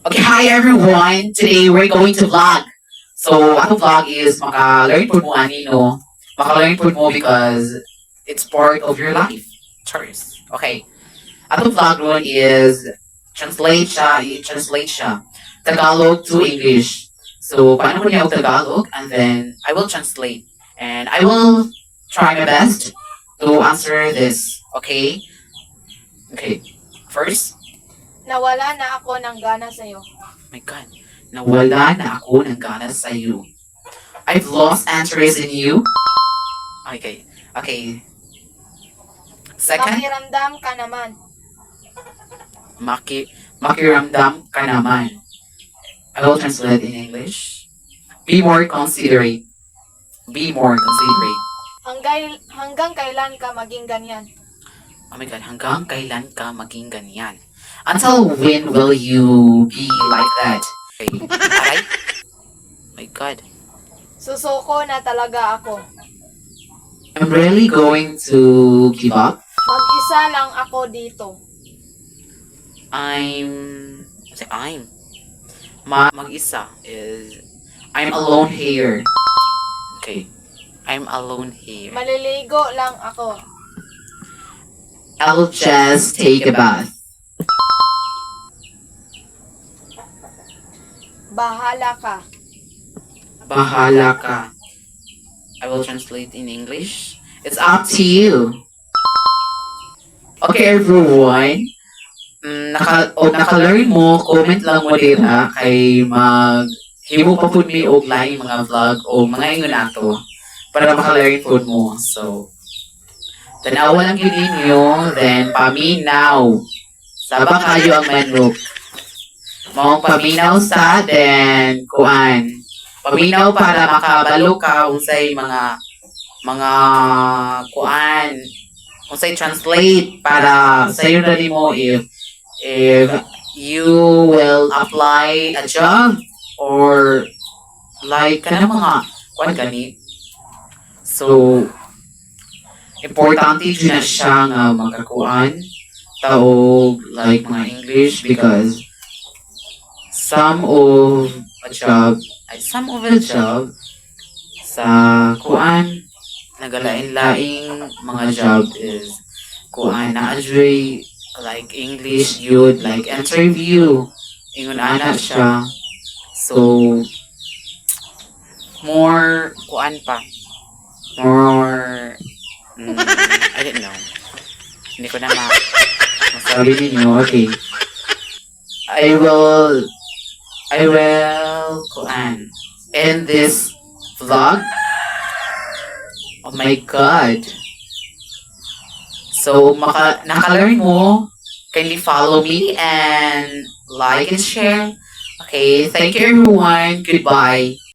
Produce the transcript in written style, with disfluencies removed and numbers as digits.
Okay, hi everyone. Today we're going to vlog. So, ato vlog is maka-learn po mo ani, no? Maka-learn po mo because it's part of your life. Cheers. Okay. Ato vlog ron is translate siya. Tagalog to English. So, paano ko niya og Tagalog and then I will translate. And I will try my best to answer this. Okay? Okay. First, Nawala na ako ng gana sa'yo. my God, nawala na ako ng gana sa iyo. I've lost interest in you. Okay. Okay. Second, Pakiramdam ka naman. makiramdam ka naman. I will translate in English. Be more considerate. Be more considerate. Hanggang kailan ka maging ganyan? Oh my God, hanggang kailan ka maging ganyan? Until when will you be like that? Okay. Alright? My God. Susuko na talaga ako. I'm really going to give up. Mag-isa lang ako dito. Mag-isa is I'm alone here. Okay. I'm alone here. Maliligo lang ako. I'll just take a bath. Bahala ka. Bahala ka. I will translate in English. It's up to you. Okay, everyone. Naka-learn mo, comment lang mo dira kay himo pa pud mi og laing mga vlog o mga ingon nato para maka-learn pud mo. So, tanawa lang yun ninyo, then paminaw. Saba kayo ang manok. Maong paminaw sa, then kuan. Paminaw para makabalo ka unsay mga kuan. Unsay translate para sa'yo na mo if you will apply a job or like kana mga kuan gani. So, importante dyan na siya nga magkakuan taog like mga English because some of a job sa kuan nagalain-laing mga job is kuan na adre like English yun like interview ingon ana siya so more kuan pa more I don't know hindi ko na masabi ninyo okay I will kuan end this vlog. Oh my God. So, naka-learn mo, kindly follow me and like and share. Okay, thank you everyone. Goodbye.